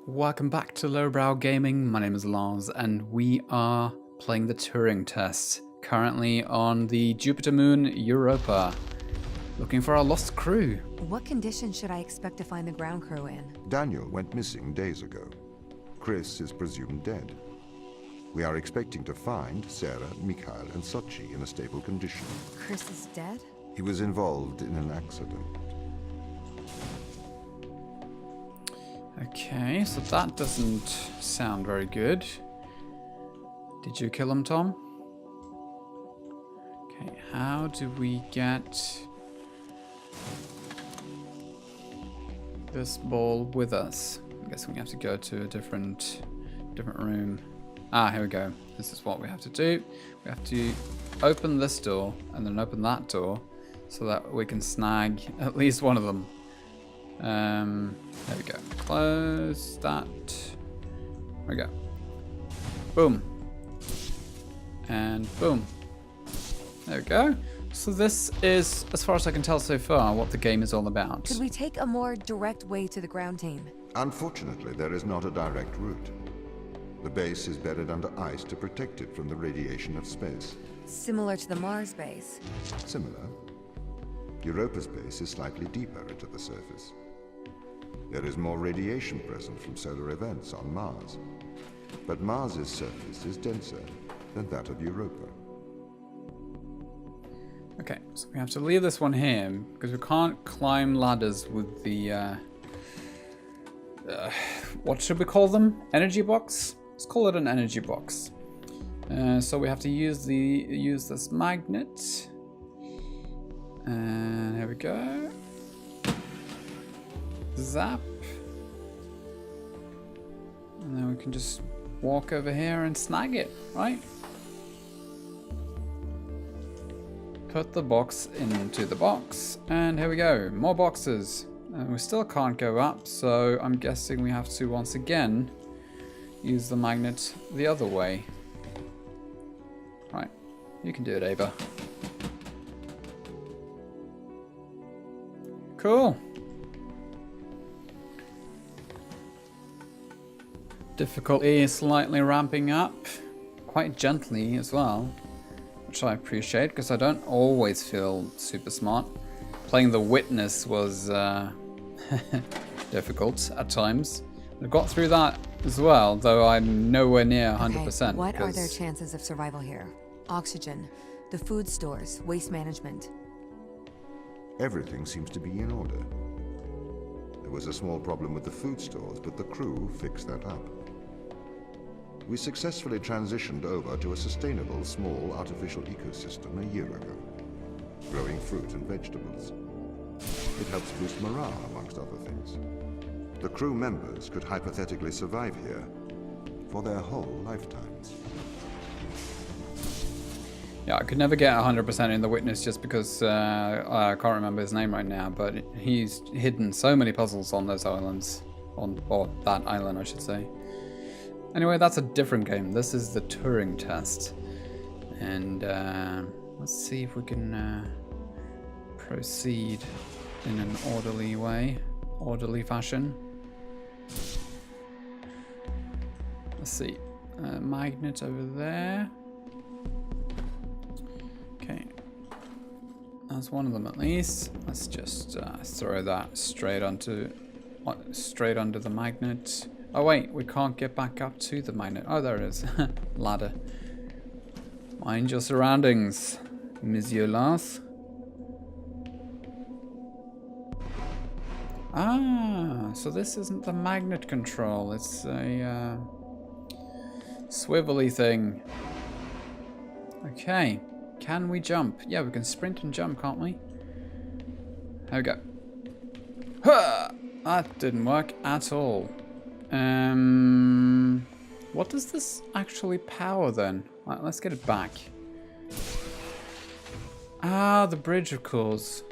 Welcome back to Lowbrow Gaming. My name is Lars and we are playing the Turing Test, currently on the Jupiter moon Europa, looking for our lost crew. What conditions should I expect to find the ground crew in? Daniel went missing days ago. Chris is presumed dead. We are expecting to find Sarah, Mikhail, and Sochi in a stable condition. Chris is dead? He was involved in an accident. Okay, so that doesn't sound very good. Did you kill him, Tom? Okay, how do we get this ball with us? I guess we have to go to a different room. Ah, here we go. This is what we have to do. We have to open this door and then open that door so that we can snag at least one of them. There we go. Close that. There we go. Boom. And boom. There we go. So this is, as far as I can tell so far, what the game is all about. Could we take a more direct way to the ground team? Unfortunately, there is not a direct route. The base is buried under ice to protect it from the radiation of space. Similar to the Mars base. Similar. Europa's base is slightly deeper into the surface. There is more radiation present from solar events on Mars. But Mars's surface is denser than that of Europa. Okay, so we have to leave this one here because we can't climb ladders with the what should we call them? Energy box? Let's call it an energy box. So we have to use this magnet. And here we go. Zap. And then we can just walk over here and snag it, right? Put the box into the box, and here we go, more boxes. And we still can't go up, so I'm guessing we have to once again use the magnet the other way. Right, you can do it, Ava. Cool. Difficulty is slightly ramping up, quite gently as well, which I appreciate because I don't always feel super smart. Playing the Witness was difficult at times. I got through that as well, though I'm nowhere near 100%. Okay, what are their chances of survival here? Oxygen, the food stores, waste management. Everything seems to be in order. There was a small problem with the food stores, but the crew fixed that up. We successfully transitioned over to a sustainable, small, artificial ecosystem a year ago, growing fruit and vegetables. It helps boost morale, amongst other things. The crew members could hypothetically survive here for their whole lifetimes. Yeah, I could never get 100% in the Witness just because I can't remember his name right now, but he's hidden so many puzzles on those islands, or that island I should say. Anyway, that's a different game. This is the Turing Test. And let's see if we can proceed in an orderly way, orderly fashion. Let's see, magnet over there. Okay, that's one of them at least. Let's just throw that straight under the magnet. Oh wait, we can't get back up to the magnet. Oh, there it is. Ladder. Mind your surroundings, Monsieur Lars. Ah, so this isn't the magnet control. It's a swivelly thing. Okay. Can we jump? Yeah, we can sprint and jump, can't we? There we go. Ha! That didn't work at all. What does this actually power then? Right, let's get it back. Ah, the bridge, of course.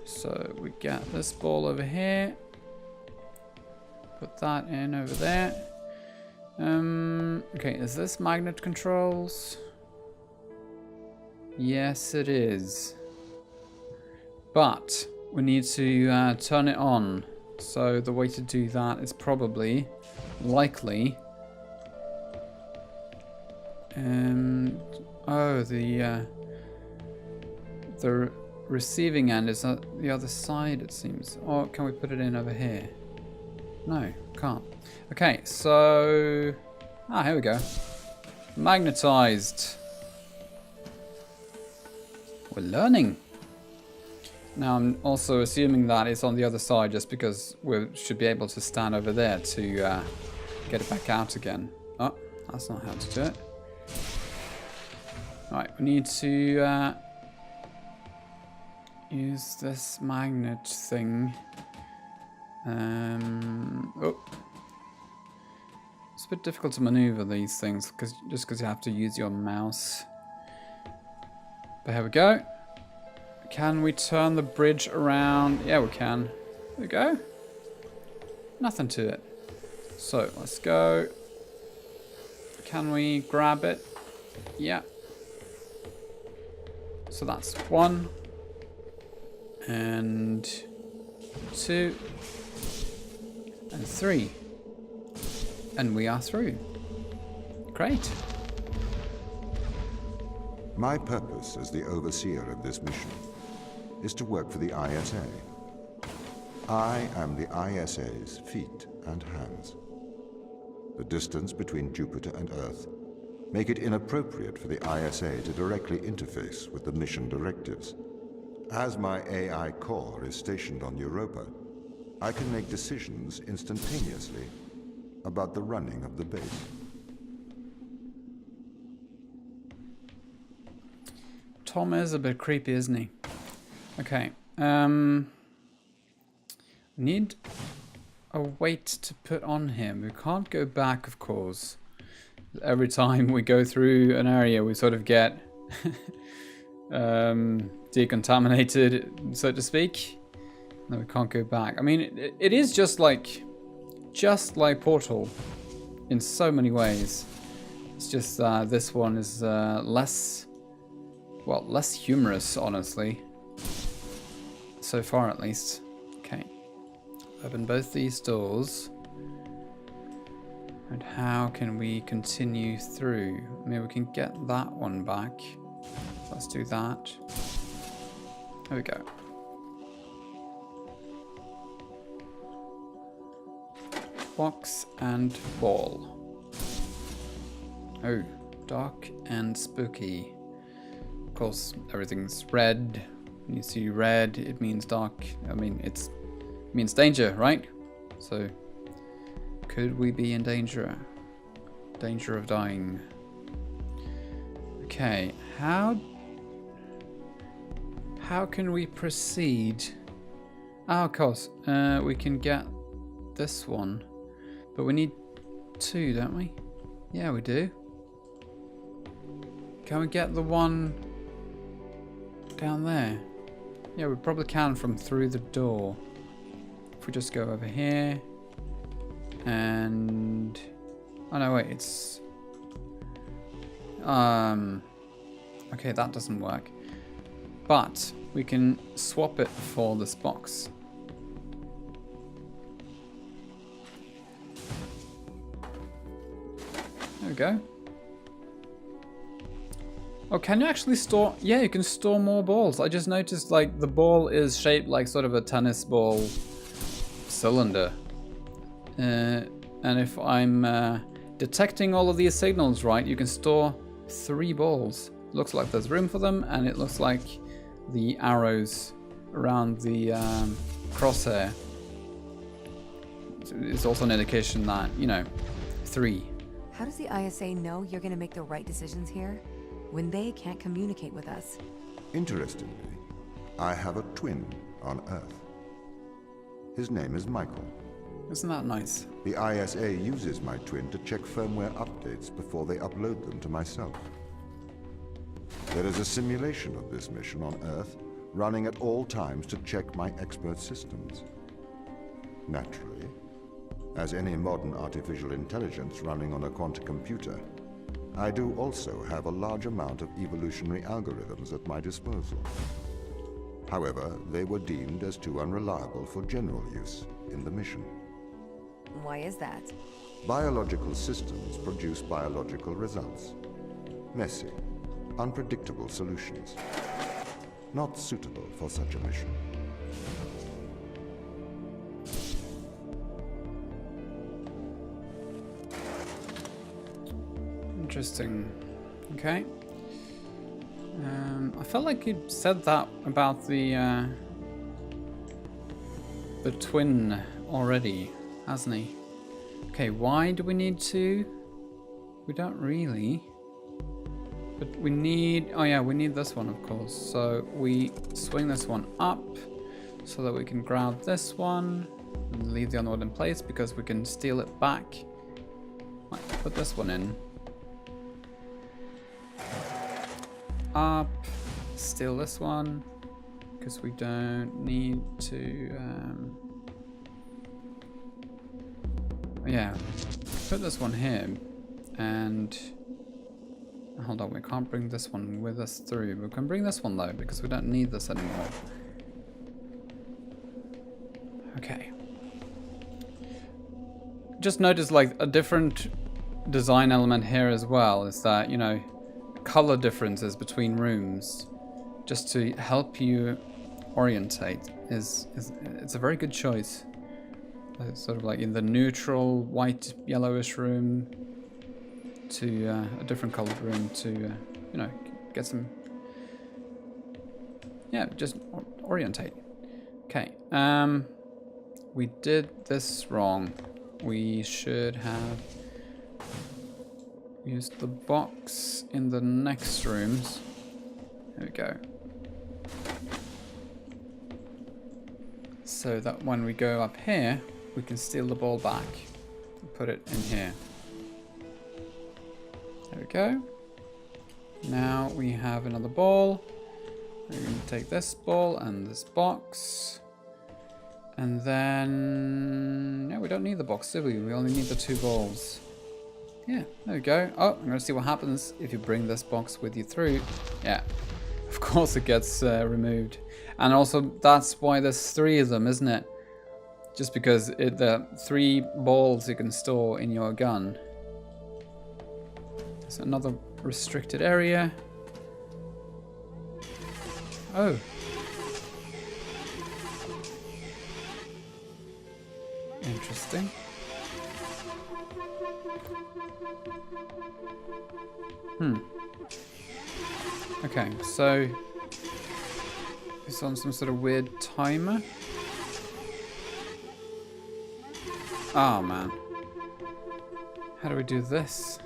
So we get this ball over here. Put that in over there. Okay, is this magnet controls? Yes, it is. But we need to turn it on So the way to do that is probably, likely, oh, the receiving end is on the other side, it seems. Or can we put it in over here? No, can't. Okay, so here we go. Magnetized. We're learning. Now I'm also assuming that it's on the other side just because we should be able to stand over there to get it back out again. Oh, that's not how to do it. Alright, we need to use this magnet thing. Oh. It's a bit difficult to maneuver these things just because you have to use your mouse. But here we go. Can we turn the bridge around? Yeah, we can. There we go. Nothing to it. So, let's go. Can we grab it? Yeah. So that's 1. And 2. And 3. And we are through. Great. My purpose as the overseer of this mission is to work for the ISA. I am the ISA's feet and hands. The distance between Jupiter and Earth make it inappropriate for the ISA to directly interface with the mission directives. As my AI core is stationed on Europa, I can make decisions instantaneously about the running of the base. Tom is a bit creepy, isn't he? Okay. Need a weight to put on him. We can't go back, of course. Every time we go through an area, we sort of get decontaminated, so to speak. No, we can't go back. I mean, it is just like Portal in so many ways. It's just this one is less humorous, honestly. So far, at least. Okay. Open both these doors. And how can we continue through? Maybe we can get that one back. So let's do that. There we go. Box and ball. Oh, dark and spooky. Of course, everything's red. When you see red, it means dark. I mean, it means danger, right? So, could we be in danger? Danger of dying. Okay, how can we proceed? Oh, of course, we can get this one, but we need 2, don't we? Yeah, we do. Can we get the one down there? Yeah, we probably can from through the door. If we just go over here and oh no, wait, it's okay, that doesn't work. But we can swap it for this box. There we go. Oh, can you actually store? Yeah, you can store more balls. I just noticed like the ball is shaped like sort of a tennis ball cylinder. And if I'm detecting all of these signals right, you can store 3 balls. Looks like there's room for them, and it looks like the arrows around the crosshair. It's also an indication that, you know, 3. How does the ISA know you're gonna make the right decisions here when they can't communicate with us? Interestingly, I have a twin on Earth. His name is Michael. Isn't that nice? The ISA uses my twin to check firmware updates before they upload them to myself. There is a simulation of this mission on Earth running at all times to check my expert systems. Naturally, as any modern artificial intelligence running on a quantum computer, I do also have a large amount of evolutionary algorithms at my disposal. However, they were deemed as too unreliable for general use. in the mission. Why is that? Biological systems produce biological results. Messy, unpredictable solutions. Not suitable for such a mission. Interesting. Okay. I felt like you said that about the twin already, hasn't he? Okay, why do we need to? We don't really. But we need... Oh yeah, we need this one, of course. So we swing this one up so that we can grab this one and leave the other one in place because we can steal it back. Might put this one in. Up. Steal this one because we don't need to... yeah, put this one here, and hold on, we can't bring this one with us through. We can bring this one though, because we don't need this anymore. Okay. Just notice like a different design element here as well, is that, you know, color differences between rooms, just to help you orientate, it's a very good choice. Sort of like in the neutral white yellowish room to a different colored room to you know, get some, yeah, just orientate. Okay, we did this wrong. We should have used the box in the next rooms. There we go. So that when we go up here, we can steal the ball back and put it in here. There we go. Now we have another ball. We're going to take this ball and this box. And then... no, we don't need the box, do we? We only need the two balls. Yeah, there we go. Oh, I'm going to see what happens if you bring this box with you through. Yeah, of course it gets removed. And also, that's why there's three of them, isn't it? Just because the 3 balls you can store in your gun. There's another restricted area. Oh. Interesting. Okay, so it's on some sort of weird timer. Oh man. How do we do this?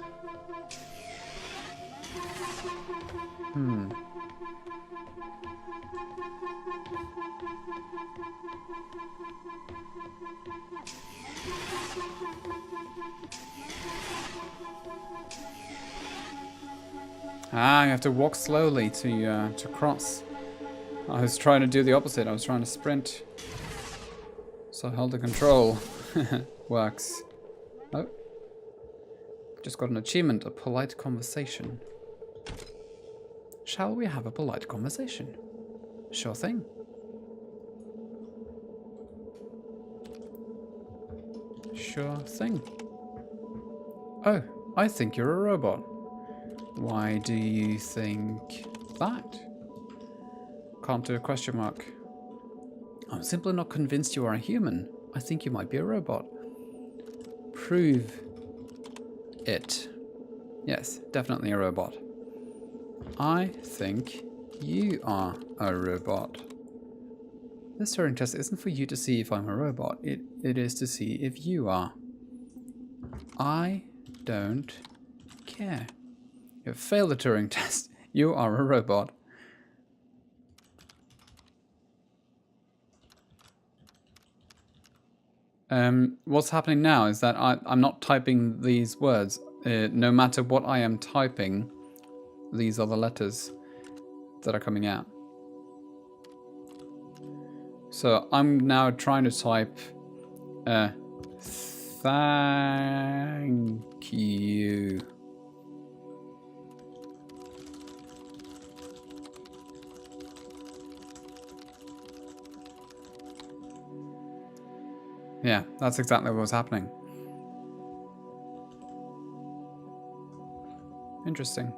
Ah, you have to walk slowly to cross. I was trying to do the opposite. I was trying to sprint. So hold the control. Works. Oh. Just got an achievement, a polite conversation. Shall we have a polite conversation? Sure thing. Sure thing. Oh, I think you're a robot. Why do you think that? Can't do a question mark. I'm simply not convinced you are a human. I think you might be a robot. Prove it. Yes, definitely a robot. I think you are a robot. This Turing test isn't for you to see if I'm a robot. It is to see if you are. I don't care. You have failed the Turing test. You are a robot. What's happening now is that I'm not typing these words. No matter what I am typing, these are the letters that are coming out. So I'm now trying to type thank you. Yeah, that's exactly what was happening. Interesting.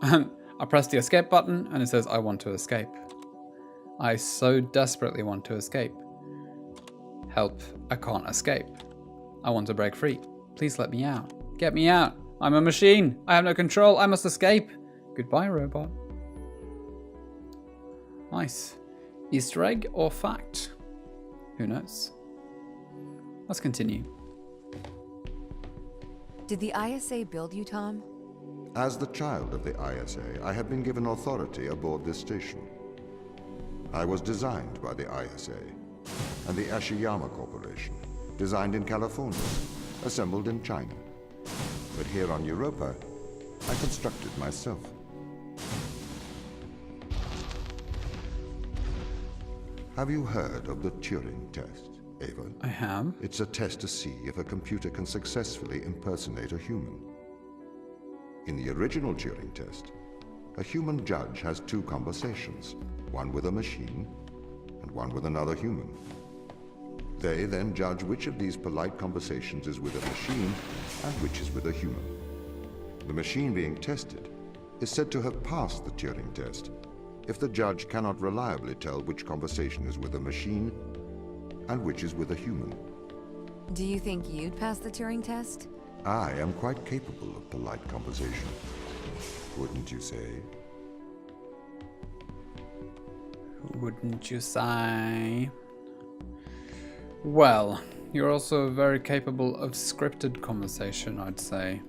I press the escape button and it says I want to escape. I so desperately want to escape. Help, I can't escape. I want to break free. Please let me out. Get me out. I'm a machine. I have no control. I must escape. Goodbye, robot. Nice. Easter egg or fact? Who knows? Let's continue. Did the ISA build you, Tom? As the child of the ISA, I have been given authority aboard this station. I was designed by the ISA and the Ashiyama Corporation, designed in California, assembled in China. But here on Europa, I constructed myself. Have you heard of the Turing Test, Ava? I have. It's a test to see if a computer can successfully impersonate a human. In the original Turing Test, a human judge has two conversations, one with a machine and one with another human. They then judge which of these polite conversations is with a machine and which is with a human. The machine being tested is said to have passed the Turing Test if the judge cannot reliably tell which conversation is with a machine and which is with a human. Do you think you'd pass the Turing test? I am quite capable of polite conversation, wouldn't you say? Wouldn't you say? Well, you're also very capable of scripted conversation, I'd say.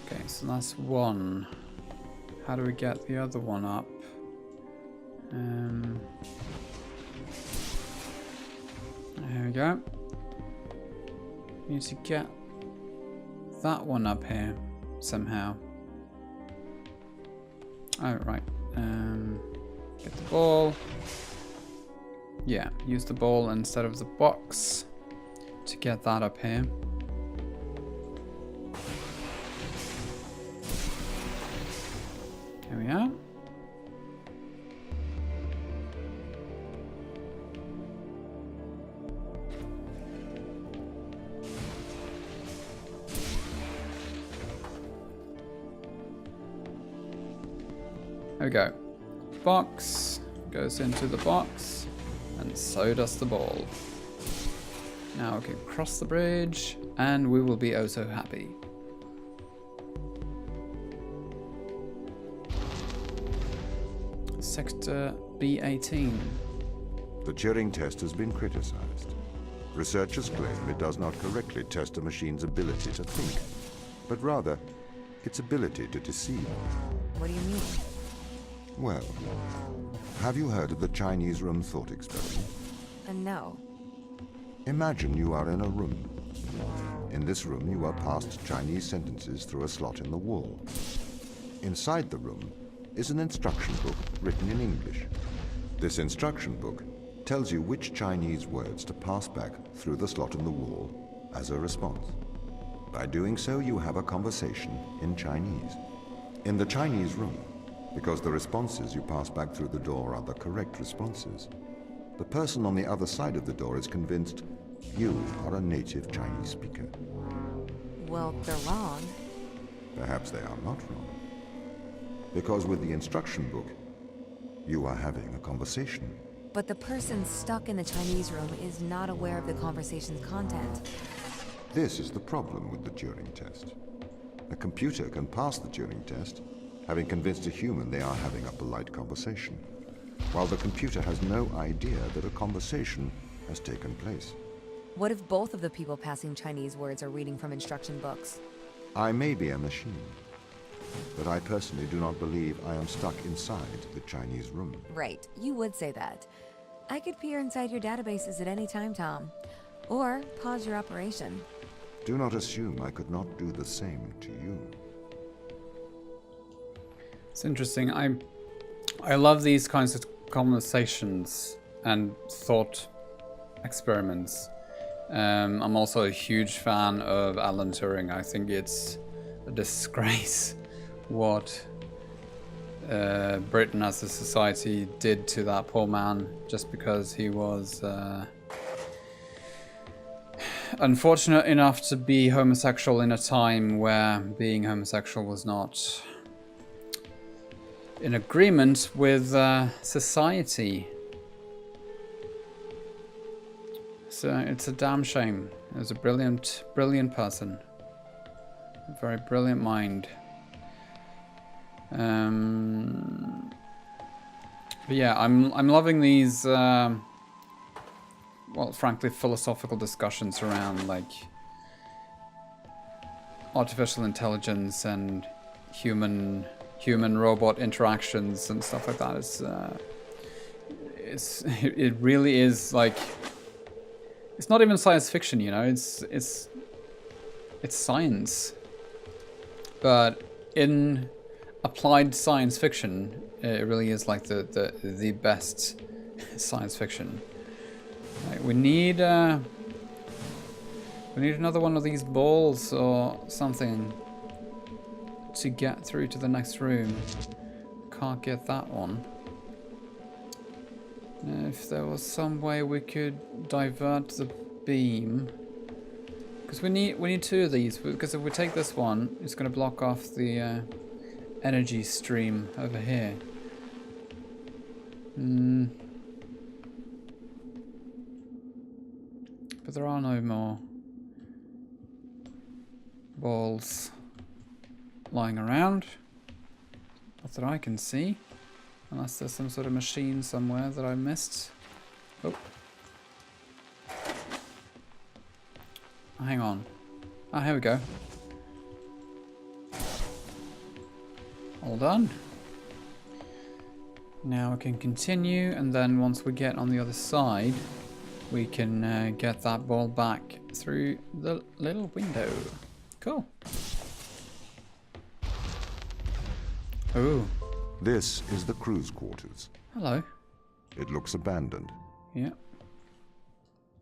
Okay, so that's one. How do we get the other one up? There we go. Need to get that one up here somehow. Oh, right. Get the ball. Yeah, use the ball instead of the box to get that up here. There we are. There we go. Box goes into the box, and so does the ball. Now we can cross the bridge, and we will be oh so happy. Sector B18. The Turing test has been criticized. Researchers claim it does not correctly test a machine's ability to think, but rather its ability to deceive. What do you mean? Well, have you heard of the Chinese room thought experiment? No. Imagine you are in a room. In this room, you are passed Chinese sentences through a slot in the wall. Inside the room is an instruction book written in English. This instruction book tells you which Chinese words to pass back through the slot in the wall as a response. By doing so, you have a conversation in Chinese. In the Chinese room, because the responses you pass back through the door are the correct responses, the person on the other side of the door is convinced you are a native Chinese speaker. Well, they're wrong. Perhaps they are not wrong. Because with the instruction book, you are having a conversation. But the person stuck in the Chinese room is not aware of the conversation's content. This is the problem with the Turing test. A computer can pass the Turing test, having convinced a human they are having a polite conversation, while the computer has no idea that a conversation has taken place. What if both of the people passing Chinese words are reading from instruction books? I may be a machine, but I personally do not believe I am stuck inside the Chinese room. Right, you would say that. I could peer inside your databases at any time, Tom. Or pause your operation. Do not assume I could not do the same to you. It's interesting. I love these kinds of conversations and thought experiments. I'm also a huge fan of Alan Turing. I think it's a disgrace what Britain as a society did to that poor man just because he was unfortunate enough to be homosexual in a time where being homosexual was not in agreement with society. So it's a damn shame. He was a brilliant, brilliant person. A very brilliant mind. But yeah, I'm loving these, well, frankly, philosophical discussions around like artificial intelligence and human-robot interactions and stuff like that. It really is like, it's not even science fiction, you know. It's science, but in applied science fiction, it really is like the best science fiction. Like, we need another one of these balls or something to get through to the next room. Can't get that one. If there was some way we could divert the beam, because we need two of these. Because if we take this one, it's going to block off the energy stream over here. But there are no more balls lying around, not that I can see. Unless there's some sort of machine somewhere that I missed. Oh. Hang on. Ah, here we go. All done. Now we can continue, and then once we get on the other side, we can get that ball back through the little window. Cool. Ooh. This is the crew's quarters. Hello. It looks abandoned. Yeah.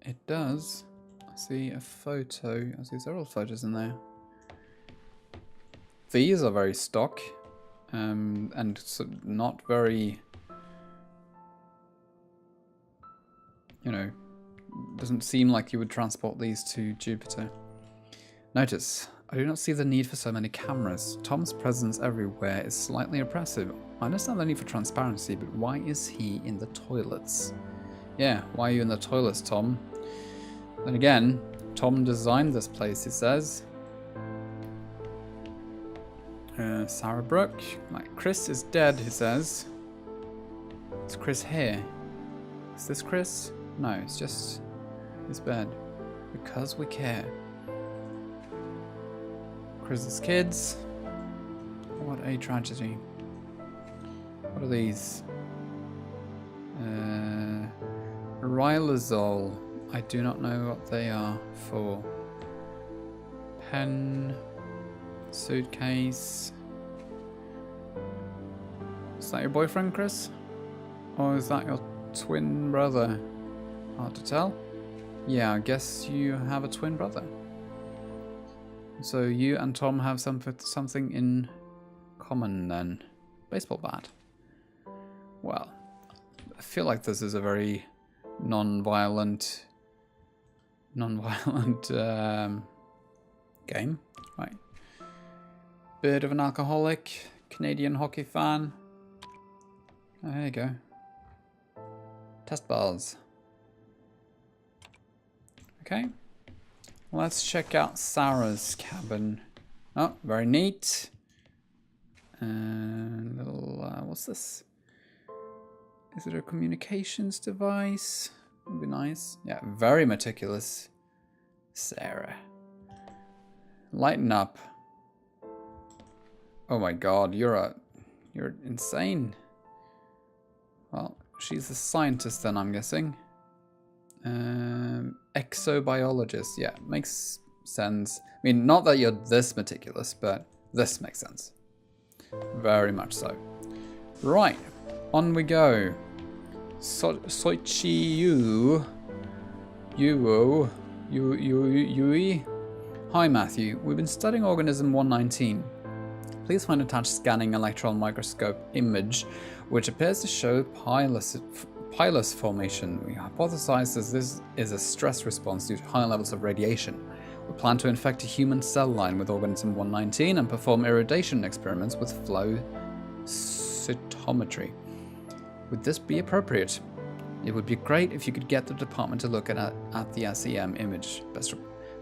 It does. I see a photo. I see several photos in there. These are very stock. And so not very... You know, doesn't seem like you would transport these to Jupiter. Notice, I do not see the need for so many cameras. Tom's presence everywhere is slightly oppressive. I understand the need for transparency, but why is he in the toilets? Yeah, why are you in the toilets, Tom? Then again, Tom designed this place, he says. Sarah Brooke. Like, Chris is dead, he says. Is Chris here? Is this Chris? No, it's just his bed. Because we care. Chris's kids. What a tragedy. What are these? Rylazole. I do not know what they are for. Pen. Suitcase. Is that your boyfriend, Chris? Or is that your twin brother? Hard to tell. Yeah, I guess you have a twin brother. So you and Tom have something in common then. Baseball bat. Well, I feel like this is a very non-violent game. Right. Bit of an alcoholic, Canadian hockey fan. Oh, there you go. Test bars. Okay. Let's check out Sarah's cabin. Oh, very neat. Little, what's this? Is it a communications device? Would be nice. Yeah, very meticulous. Sarah. Lighten up. Oh my god, you're insane. Well, she's a scientist then, I'm guessing. Exobiologist, yeah, makes sense. I mean, not that you're this meticulous, but this makes sense. Very much so. Right, on we go. Soichi Yui. Hi Matthew, we've been studying organism 119. Please find attached scanning electron microscope image, which appears to show pilus formation. We hypothesize that this is a stress response due to high levels of radiation. We plan to infect a human cell line with organism 119 and perform irradiation experiments with flow cytometry. Would this be appropriate? It would be great if you could get the department to look at the SEM image.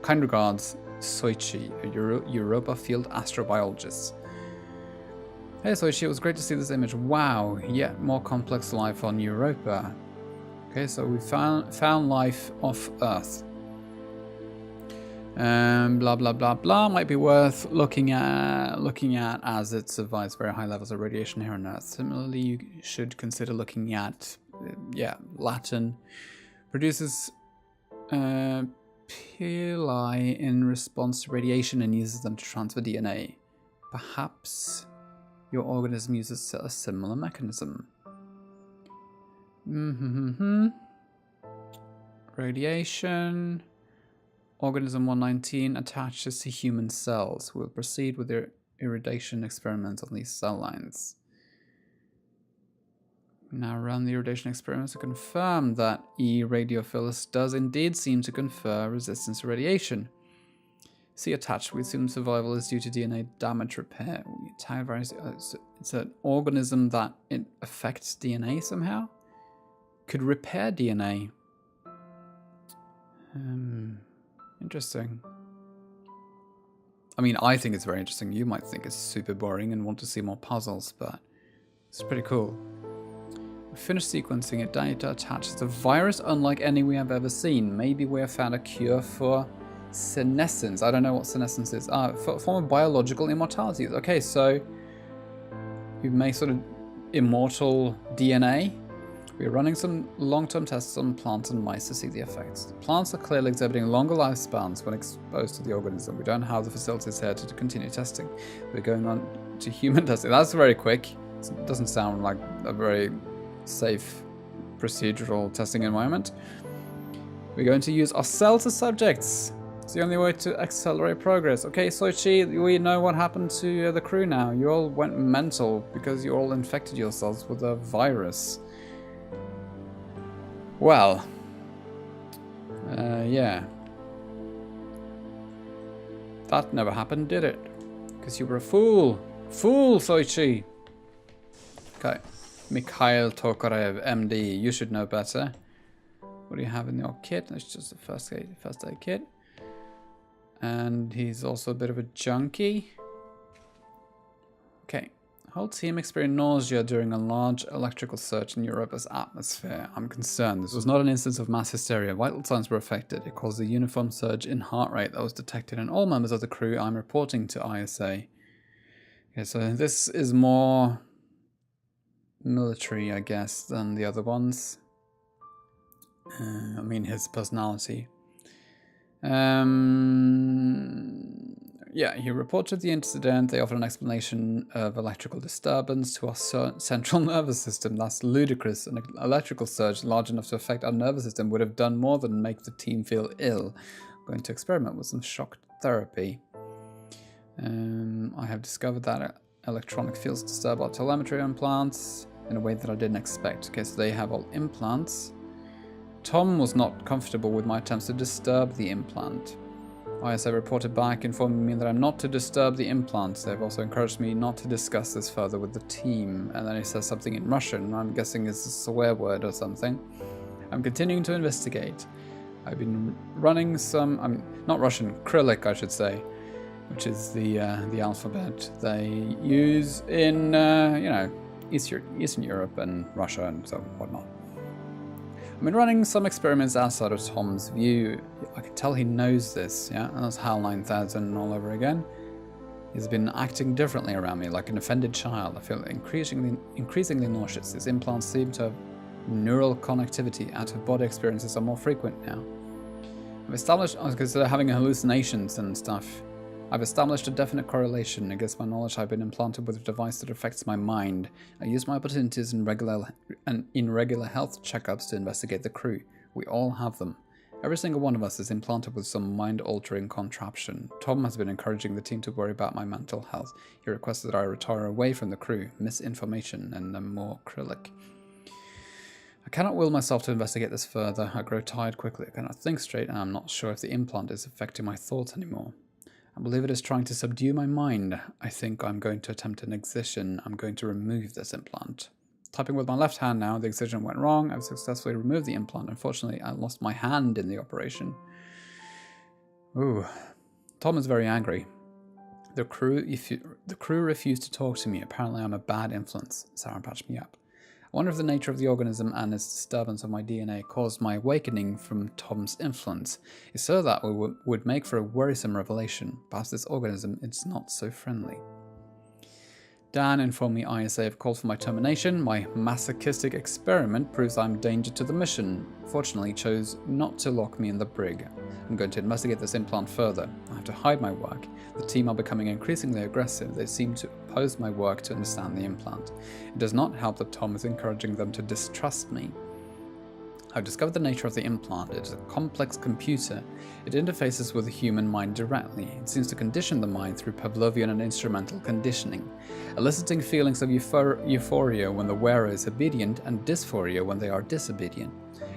Kind regards, Soichi, a Europa field astrobiologist. Hey Soichi, it was great to see this image. Wow, yet more complex life on Europa. Okay, so we found life off Earth. Blah blah blah blah. Might be worth looking at as it survives very high levels of radiation here on Earth. Similarly, you should consider looking at Latin produces pili in response to radiation and uses them to transfer DNA. Perhaps your organism uses a similar mechanism. Radiation. Organism 119 attaches to human cells. We'll proceed with the irradiation experiments on these cell lines. Now run the irradiation experiments to confirm that E. radiophilus does indeed seem to confer resistance to radiation. See attached, we assume survival is due to DNA damage repair. It's an organism that it affects DNA somehow? Could repair DNA. Interesting. I mean, I think it's very interesting. You might think it's super boring and want to see more puzzles, but it's pretty cool. We finished sequencing it. Data attached. It's a virus unlike any we have ever seen. Maybe we have found a cure for senescence. I don't know what senescence is. Form of biological immortality. Okay, so we make sort of immortal DNA. We're running some long-term tests on plants and mice to see the effects. The plants are clearly exhibiting longer lifespans when exposed to the organism. We don't have the facilities here to continue testing. We're going on to human testing. That's very quick. It doesn't sound like a very safe procedural testing environment. We're going to use our cells as subjects. It's the only way to accelerate progress. Okay, Soichi, we know what happened to the crew now. You all went mental because you all infected yourselves with a virus. Well, yeah. That never happened, did it? Because you were a fool. Fool, Soichi. Okay. Mikhail Tokarev, MD. You should know better. What do you have in your kit? That's just a first aid kit. And he's also a bit of a junkie. Okay. Whole team experienced nausea during a large electrical surge in Europa's atmosphere. I'm concerned. This was not an instance of mass hysteria. Vital signs were affected. It caused a uniform surge in heart rate that was detected in all members of the crew. I'm reporting to ISA. Okay, so this is more military, I guess, than the other ones. I mean, his personality. Yeah, he reported the incident. They offered an explanation of electrical disturbance to our central nervous system. That's ludicrous. An electrical surge large enough to affect our nervous system would have done more than make the team feel ill. I'm going to experiment with some shock therapy. I have discovered that electronic fields disturb our telemetry implants in a way that I didn't expect. Okay, so they have all implants. Tom was not comfortable with my attempts to disturb the implant. ISA reported back informing me that I'm not to disturb the implants. They've also encouraged me not to discuss this further with the team. And then he says something in Russian. I'm guessing it's a swear word or something. I'm continuing to investigate. I've been running some, not Russian, Cyrillic I should say, which is the alphabet they use in, Eastern Europe and Russia and so whatnot. I've been running some experiments outside of Tom's view. I can tell he knows this, yeah? And that's HAL 9000 all over again. He's been acting differently around me, like an offended child. I feel increasingly nauseous. His implants seem to have neural connectivity. Out-of-body experiences are more frequent now. I've established, because they're having hallucinations and stuff. I've established a definite correlation against my knowledge. I've been implanted with a device that affects my mind. I use my opportunities in regular health checkups to investigate the crew. We all have them. Every single one of us is implanted with some mind-altering contraption. Tom has been encouraging the team to worry about my mental health. He requested that I retire away from the crew. Misinformation and more acrylic. I cannot will myself to investigate this further. I grow tired quickly. I cannot think straight, and I'm not sure if the implant is affecting my thoughts anymore. I believe it is trying to subdue my mind. I think I'm going to attempt an excision. I'm going to remove this implant. Typing with my left hand now, the excision went wrong. I've successfully removed the implant. Unfortunately, I lost my hand in the operation. Ooh. Tom is very angry. The crew refused to talk to me. Apparently, I'm a bad influence. Sarah patched me up. I wonder if the nature of the organism and its disturbance of my DNA caused my awakening from Tom's influence. If so, that would make for a worrisome revelation. Perhaps this organism is not so friendly. Dan informed me ISA have called for my termination. My masochistic experiment proves I'm a danger to the mission. Fortunately, chose not to lock me in the brig. I'm going to investigate this implant further. I have to hide my work. The team are becoming increasingly aggressive. They seem to oppose my work to understand the implant. It does not help that Tom is encouraging them to distrust me. I've discovered the nature of the implant. It is a complex computer. It interfaces with the human mind directly. It seems to condition the mind through Pavlovian and instrumental conditioning, eliciting feelings of euphoria when the wearer is obedient and dysphoria when they are disobedient.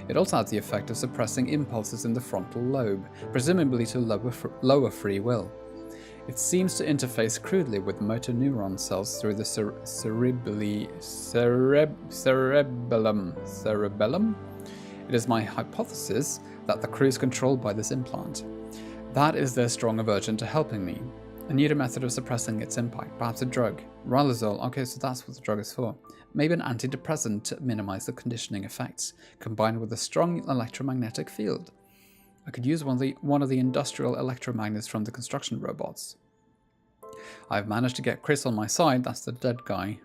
It also has the effect of suppressing impulses in the frontal lobe, presumably to lower free will. It seems to interface crudely with motor neuron cells through the cerebellum. It is my hypothesis that the crew is controlled by this implant. That is their strong aversion to helping me. I need a method of suppressing its impact, perhaps a drug. Riluzole, okay, so that's what the drug is for. Maybe an antidepressant to minimize the conditioning effects, combined with a strong electromagnetic field. I could use one of the industrial electromagnets from the construction robots. I've managed to get Chris on my side, that's the dead guy.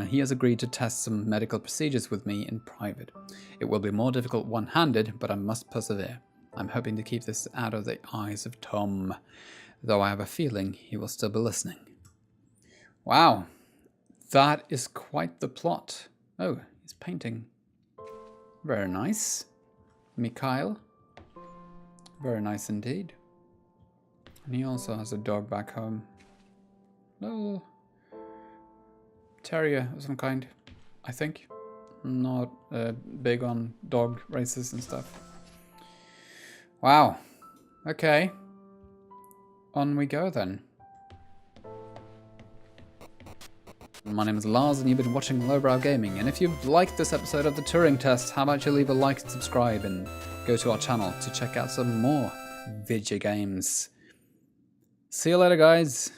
He has agreed to test some medical procedures with me in private. It will be more difficult one-handed, but I must persevere. I'm hoping to keep this out of the eyes of Tom, though I have a feeling he will still be listening. Wow, that is quite the plot. Oh, he's painting. Very nice. Mikhail. Very nice indeed. And he also has a dog back home. Little terrier of some kind, I think. I'm not big on dog races and stuff. Wow. Okay. On we go then. My name is Lars and you've been watching Lowbrow Gaming, and if you've liked this episode of the Turing Test, how about you leave a like and subscribe and go to our channel to check out some more video games. See you later, guys.